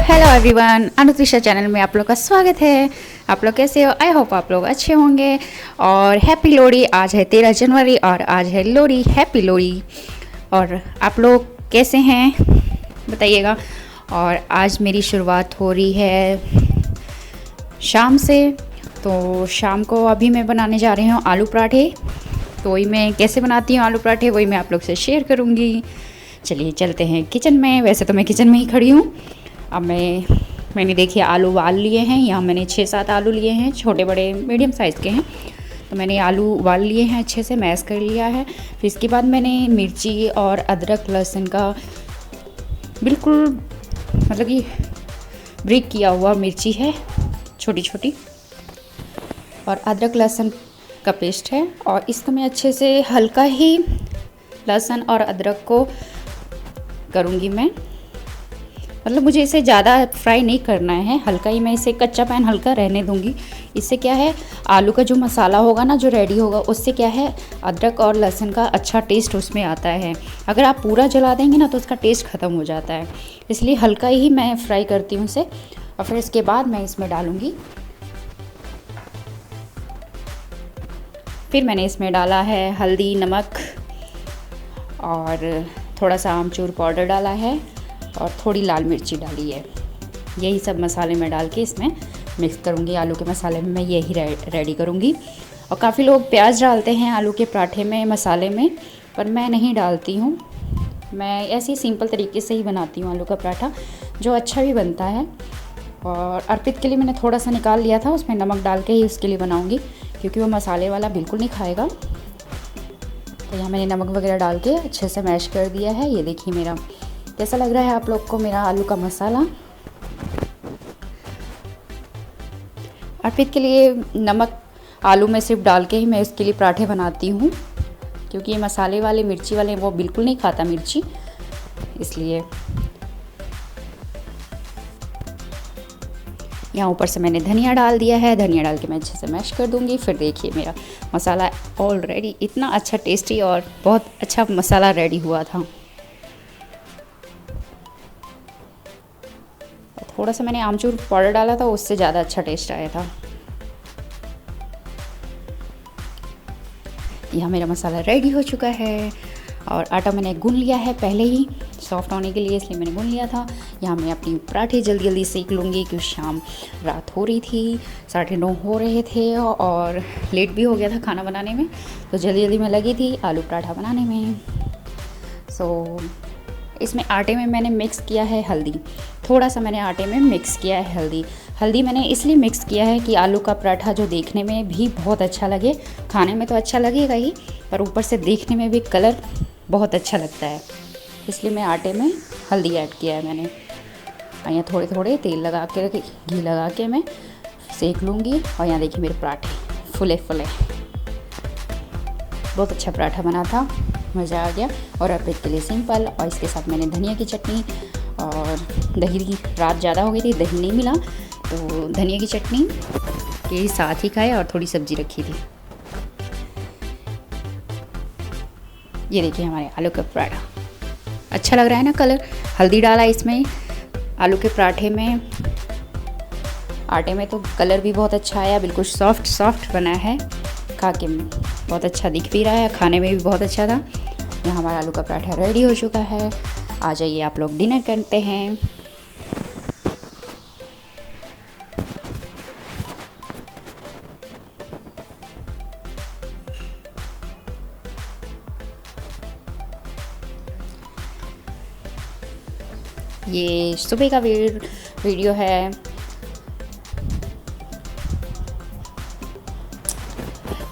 Hello everyone, अनुत्रिशा channel में आप लोग का स्वागत है। आप लोग कैसे हो? आई होप आप लोग अच्छे होंगे। और हैप्पी लोहड़ी। आज है 13 जनवरी और आज है लोहड़ी। हैप्पी लोहड़ी। और आप लोग कैसे हैं बताइएगा। और आज मेरी शुरुआत हो रही है शाम से। तो शाम को अभी मैं बनाने जा रही हूँ आलू पराठे। तो वही मैं कैसे बनाती हूँ आलू पराठे, वही मैं आप लोग से शेयर करूँगी। चलिए चलते हैं किचन में। वैसे तो मैं किचन में ही खड़ी हूँ। अब मैंने देखिए आलू उबाल लिए हैं। यहाँ मैंने 6-7 आलू लिए हैं, छोटे बड़े मीडियम साइज़ के हैं। तो मैंने आलू उबाल लिए हैं, अच्छे से मैश कर लिया है। फिर इसके बाद मैंने मिर्ची और अदरक लहसुन का बिल्कुल मतलब कि ब्रेक किया हुआ मिर्ची है छोटी छोटी, और अदरक लहसुन का पेस्ट है। और इसको मैं अच्छे से हल्का ही लहसुन और अदरक को करूँगी मैं। मतलब मुझे इसे ज़्यादा फ्राई नहीं करना है, हल्का ही मैं इसे कच्चापन हल्का रहने दूंगी। इससे क्या है, आलू का जो मसाला होगा ना जो रेडी होगा, उससे क्या है अदरक और लहसुन का अच्छा टेस्ट उसमें आता है। अगर आप पूरा जला देंगे ना तो उसका टेस्ट ख़त्म हो जाता है। इसलिए हल्का ही मैं फ्राई करती हूँ इसे। और फिर इसके बाद मैं इसमें डालूँगी, फिर मैंने इसमें डाला है हल्दी, नमक और थोड़ा सा आमचूर पाउडर डाला है और थोड़ी लाल मिर्ची डाली है। यही सब मसाले मैं डाल के इसमें मिक्स करूँगी। आलू के मसाले में मैं यही रेडी करूँगी। और काफ़ी लोग प्याज डालते हैं आलू के पराठे में मसाले में, पर मैं नहीं डालती हूँ। मैं ऐसे ही सिंपल तरीके से ही बनाती हूँ आलू का पराठा, जो अच्छा भी बनता है। और अर्पित के लिए मैंने थोड़ा सा निकाल लिया था, उसमें नमक डाल के ही उसके लिए बनाऊँगी, क्योंकि वो मसाले वाला बिल्कुल नहीं खाएगा। तो यहाँ मैंने नमक वगैरह डाल के अच्छे से मैश कर दिया है। ये देखिए मेरा कैसा लग रहा है आप लोग को मेरा आलू का मसाला। अर्पित के लिए नमक आलू में सिर्फ डाल के ही मैं इसके लिए पराठे बनाती हूँ, क्योंकि ये मसाले वाले मिर्ची वाले वो बिल्कुल नहीं खाता मिर्ची, इसलिए। यहाँ ऊपर से मैंने धनिया डाल दिया है। धनिया डाल के मैं अच्छे से मैश कर दूँगी। फिर देखिए मेरा मसाला ऑलरेडी इतना अच्छा टेस्टी और बहुत अच्छा मसाला रेडी हुआ था। थोड़ा सा मैंने आमचूर पाउडर डाला था, उससे ज़्यादा अच्छा टेस्ट आया था। यहाँ मेरा मसाला रेडी हो चुका है। और आटा मैंने गूंद लिया है पहले ही सॉफ्ट होने के लिए, इसलिए मैंने गूंद लिया था। यहाँ मैं अपनी पराठे जल्दी जल्दी सेक लूँगी, क्योंकि शाम रात हो रही थी, 9:30 हो रहे थे और लेट भी हो गया था खाना बनाने में। तो जल्दी जल्दी मैं लगी थी आलू पराठा बनाने में। इसमें आटे में मैंने मिक्स किया है हल्दी। थोड़ा सा मैंने आटे में मिक्स किया है हल्दी मैंने इसलिए मिक्स किया है कि आलू का पराठा जो देखने में भी बहुत अच्छा लगे, खाने में तो अच्छा लगेगा ही, पर ऊपर से देखने में भी कलर बहुत अच्छा लगता है। इसलिए मैं आटे में हल्दी ऐड किया है मैंने। और यहाँ थोड़े थोड़े तेल लगा के, घी लगा के मैं सेक लूँगी। और यहाँ देखिए मेरे पराठे फुले फुले, बहुत अच्छा पराठा बना था, मज़ा आ गया। और अर्पित के लिए सिंपल, और इसके साथ मैंने धनिया की चटनी और दही की, रात ज़्यादा हो गई थी दही नहीं मिला, तो धनिया की चटनी के साथ ही खाए और थोड़ी सब्जी रखी थी। ये देखिए हमारे आलू का पराठा अच्छा लग रहा है ना कलर। हल्दी डाला इसमें आलू के पराठे में, आटे में, तो कलर भी बहुत अच्छा आया, बिल्कुल सॉफ्ट सॉफ्ट बना है। खा के बहुत अच्छा दिख भी रहा है, खाने में भी बहुत अच्छा था। यहाँ हमारा आलू का पराठा रेडी हो चुका है। आ जाइए आप लोग डिनर करते हैं। ये सुबह का वीडियो है।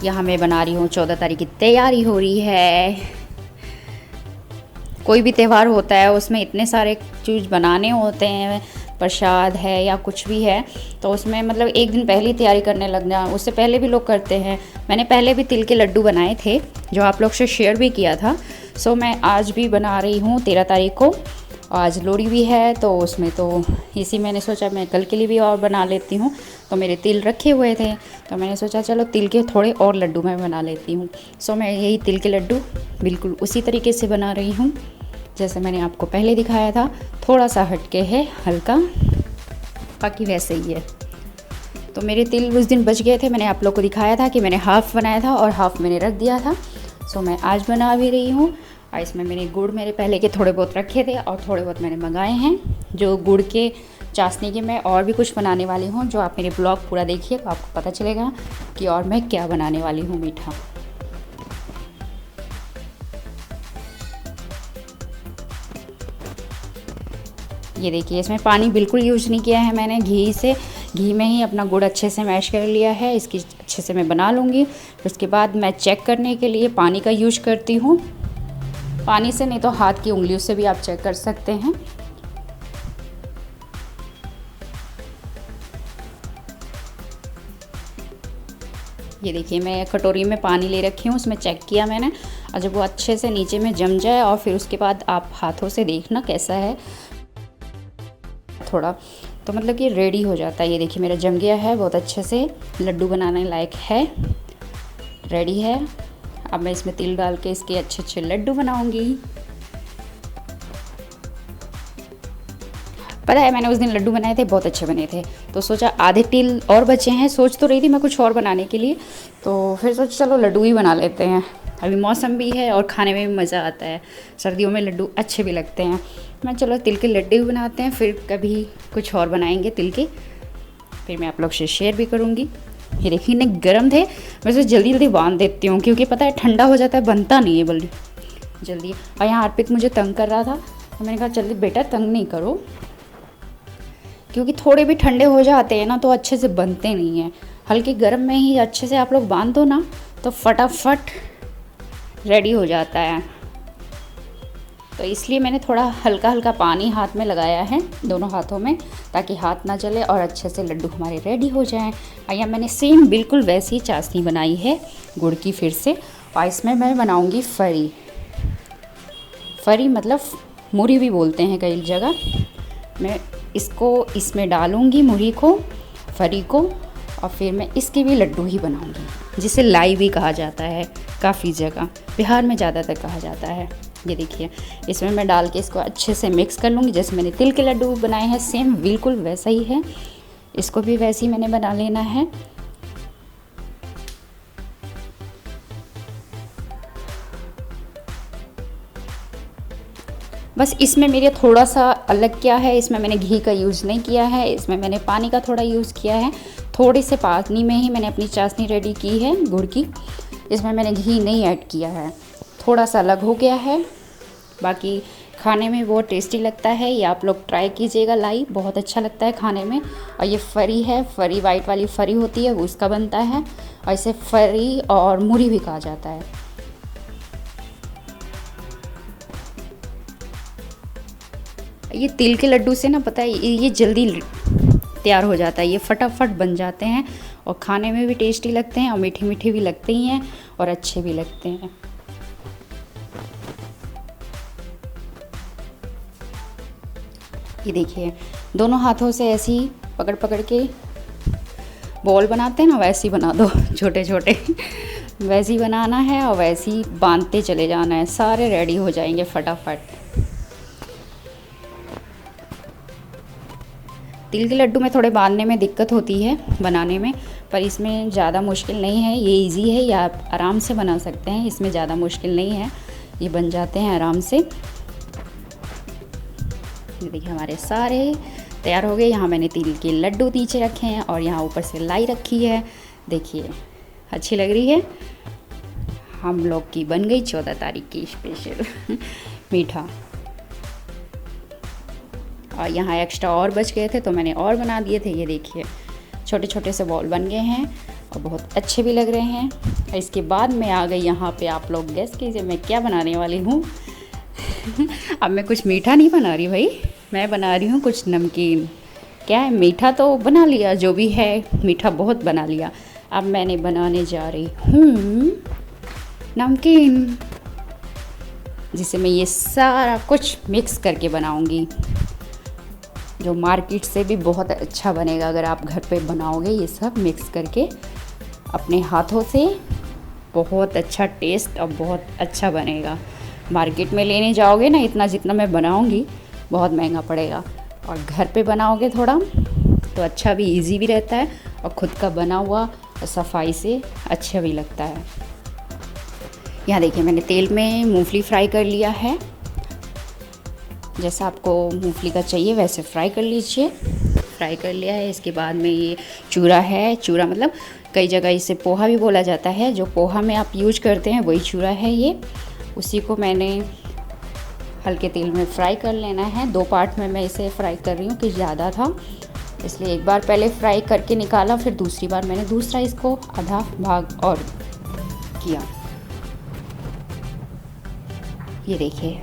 यहाँ मैं बना रही हूँ, 14 तारीख की तैयारी हो रही है। कोई भी त्यौहार होता है उसमें इतने सारे चीज़ बनाने होते हैं, प्रसाद है या कुछ भी है, तो उसमें मतलब एक दिन पहले ही तैयारी करने लगना। उससे पहले भी लोग करते हैं। मैंने पहले भी तिल के लड्डू बनाए थे, जो आप लोग से शेयर भी किया था। सो मैं आज भी बना रही हूँ 13 तारीख को। आज लोहड़ी भी है, तो उसमें तो इसी मैंने सोचा मैं कल के लिए भी और बना लेती हूँ। तो मेरे तिल रखे हुए थे, तो मैंने सोचा चलो तिल के थोड़े और लड्डू मैं बना लेती हूँ। सो मैं यही तिल के लड्डू बिल्कुल उसी तरीके से बना रही हूँ जैसे मैंने आपको पहले दिखाया था। थोड़ा सा हटके है हल्का, बाकी वैसे ही है। तो मेरे तिल उस दिन बच गए थे, मैंने आप लोग को दिखाया था कि मैंने हाफ़ बनाया था और हाफ़ मैंने रख दिया था। सो मैं आज बना भी रही हूँ। और इसमें मैंने गुड़ मेरे पहले के थोड़े बहुत रखे थे और थोड़े बहुत मैंने मंगाए हैं, जो गुड़ के चाशनी के मैं और भी कुछ बनाने वाली हूँ। जो आप मेरे ब्लॉग पूरा देखिए तो आपको पता चलेगा कि और मैं क्या बनाने वाली हूँ मीठा। ये देखिए, इसमें पानी बिल्कुल यूज नहीं किया है मैंने, घी में ही अपना गुड़ अच्छे से मैश कर लिया है। इसकी अच्छे से मैं बना लूँगी। फिर उसके बाद मैं चेक करने के लिए पानी का यूज करती हूँ। पानी से नहीं तो हाथ की उंगलियों से भी आप चेक कर सकते हैं। ये देखिए, मैं कटोरी में पानी ले रखी हूँ, उसमें चेक किया मैंने। और जब वो अच्छे से नीचे में जम जाए और फिर उसके बाद आप हाथों से देखना कैसा है थोड़ा, तो मतलब कि रेडी हो जाता है। ये देखिए मेरा जम गया है बहुत अच्छे से, लड्डू बनाने लायक है, रेडी है। अब मैं इसमें तिल डाल के इसके अच्छे अच्छे लड्डू बनाऊंगी। पता है, मैंने उस दिन लड्डू बनाए थे, बहुत अच्छे बने थे। तो सोचा आधे तिल और बचे हैं, सोच तो रही थी मैं कुछ और बनाने के लिए, तो फिर सोचा चलो लड्डू ही बना लेते हैं। अभी मौसम भी है और खाने में भी मज़ा आता है, सर्दियों में लड्डू अच्छे भी लगते हैं। मैं चलो तिल के लड्डू भी बनाते हैं, फिर कभी कुछ और बनाएंगे तिल के, फिर मैं आप लोग से शेयर भी करूँगी। ये देखिए इतने गर्म थे, मैं इसे जल्दी जल्दी बांध देती हूँ क्योंकि पता है ठंडा हो जाता है, बनता नहीं है जल्दी। और यहाँ अर्पित मुझे तंग कर रहा था, तो मैंने कहा जल्दी बेटा तंग नहीं करो, क्योंकि थोड़े भी ठंडे हो जाते हैं ना तो अच्छे से बनते नहीं हैं। हल्के गर्म में ही अच्छे से आप लोग बांध दो ना तो फटाफट रेडी हो जाता है। तो इसलिए मैंने थोड़ा हल्का हल्का पानी हाथ में लगाया है, दोनों हाथों में, ताकि हाथ ना जले और अच्छे से लड्डू हमारे रेडी हो जाएं। और यहाँ मैंने सेम बिल्कुल वैसी चाशनी बनाई है गुड़ की फिर से, और इसमें मैं बनाऊँगी फरी मतलब मुरही भी बोलते हैं कई जगह। मैं इसको इसमें डालूँगी, मुरही को, फरी को, और फिर मैं इसके भी लड्डू ही बनाऊँगी, जिसे लाई भी कहा जाता है काफ़ी जगह, बिहार में ज़्यादातर कहा जाता है। ये देखिए, इसमें मैं डाल के इसको अच्छे से मिक्स कर लूँगी। जैसे मैंने तिल के लड्डू बनाए हैं सेम बिल्कुल वैसा ही है, इसको भी वैसे ही मैंने बना लेना है। बस इसमें मेरे थोड़ा सा अलग क्या है, इसमें मैंने घी का यूज़ नहीं किया है, इसमें मैंने पानी का थोड़ा यूज़ किया है। थोड़े से पानी में ही मैंने अपनी चाशनी रेडी की है गुड़ की, इसमें मैंने घी नहीं ऐड किया है, थोड़ा सा अलग हो गया है। बाकी खाने में बहुत टेस्टी लगता है, ये आप लोग ट्राई कीजिएगा, लाई बहुत अच्छा लगता है खाने में। और ये फरी है, फरी वाइट वाली फरी होती है वो उसका बनता है, और इसे फरी और मुरही भी कहा जाता है। ये तिल के लड्डू से ना पता है ये जल्दी तैयार हो जाता है, ये फटाफट बन जाते हैं और खाने में भी टेस्टी लगते हैं और मीठे मीठे भी लगते ही हैं और अच्छे भी लगते हैं। ये देखिए, दोनों हाथों से ऐसे ही पकड़ पकड़ के बॉल बनाते हैं ना, वैसे ही बना दो छोटे छोटे वैसे ही बनाना है और वैसे ही बांधते चले जाना है, सारे रेडी हो जाएंगे फटाफट। तिल के लड्डू में थोड़े बांधने में दिक्कत होती है बनाने में, पर इसमें ज़्यादा मुश्किल नहीं है, ये इजी है, या आप आराम से बना सकते हैं, इसमें ज़्यादा मुश्किल नहीं है, ये बन जाते हैं आराम से। ये देखिए हमारे सारे तैयार हो गए। यहाँ मैंने तिल के लड्डू नीचे रखे हैं और यहाँ ऊपर से लाई रखी है, देखिए अच्छी लग रही है। हम लोग की बन गई 14 तारीख की स्पेशल मीठा। और यहाँ एक्स्ट्रा और बच गए थे तो मैंने और बना दिए थे। ये देखिए छोटे छोटे से बॉल बन गए हैं और बहुत अच्छे भी लग रहे हैं। और इसके बाद मैं आ गई यहाँ पे, आप लोग गेस कीजिए मैं क्या बनाने वाली हूँ अब मैं कुछ मीठा नहीं बना रही भाई, मैं बना रही हूँ कुछ नमकीन। क्या है, मीठा तो बना लिया, जो भी है मीठा बहुत बना लिया, अब मैंने बनाने जा रही हूँ नमकीन, जिसे मैं ये सारा कुछ मिक्स करके बनाऊँगी, जो मार्केट से भी बहुत अच्छा बनेगा अगर आप घर पे बनाओगे ये सब मिक्स करके अपने हाथों से, बहुत अच्छा टेस्ट और बहुत अच्छा बनेगा। मार्केट में लेने जाओगे ना इतना जितना मैं बनाऊंगी बहुत महंगा पड़ेगा, और घर पे बनाओगे थोड़ा तो अच्छा भी, इजी भी रहता है और ख़ुद का बना हुआ और सफाई से अच्छा भी लगता है। यहाँ देखिए मैंने तेल में मूंगफली फ्राई कर लिया है। जैसा आपको मूंगफली का चाहिए वैसे फ्राई कर लीजिए। फ्राई कर लिया है। इसके बाद में ये चूरा है। चूरा मतलब कई जगह इसे पोहा भी बोला जाता है। जो पोहा में आप यूज करते हैं वही चूरा है ये। उसी को मैंने हल्के तेल में फ्राई कर लेना है। 2 पार्ट में मैं इसे फ्राई कर रही हूँ कि ज़्यादा था, इसलिए एक बार पहले फ्राई करके निकाला, फिर दूसरी बार मैंने दूसरा इसको आधा भाग और किया। ये देखिए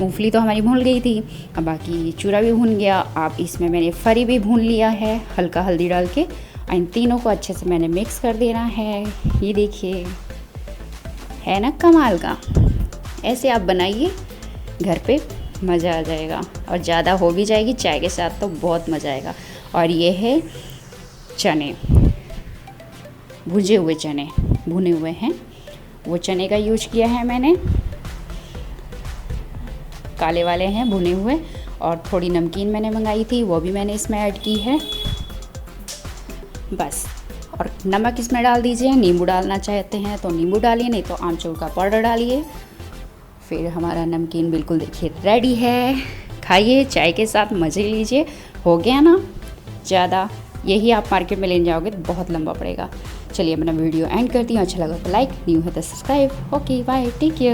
मूंगफली तो हमारी भून गई थी, अब बाकी चूरा भी भून गया। अब इसमें मैंने फरी भी भून लिया है हल्का हल्दी डाल के। इन तीनों को अच्छे से मैंने मिक्स कर देना है। ये देखिए है ना कमाल का। ऐसे आप बनाइए घर पे, मज़ा आ जाएगा और ज़्यादा हो भी जाएगी चाय के साथ तो बहुत मज़ा आएगा। और ये है चने, भुजे हुए चने, भुने हुए हैं, वो चने का यूज किया है मैंने। काले वाले हैं भुने हुए। और थोड़ी नमकीन मैंने मंगाई थी, वो भी मैंने इसमें ऐड की है बस। और नमक इसमें डाल दीजिए। नींबू डालना चाहते हैं तो नींबू डालिए, नहीं तो आमचूर का पाउडर डालिए। फिर हमारा नमकीन बिल्कुल देखिए रेडी है। खाइए चाय के साथ, मज़े लीजिए। हो गया ना ज़्यादा, यही आप मार्केट में लेने जाओगे तो बहुत लंबा पड़ेगा। चलिए अपना वीडियो एंड करती हूँ। अच्छा लगा तो लाइक, न्यू है तो subscribe. Okay bye, take care.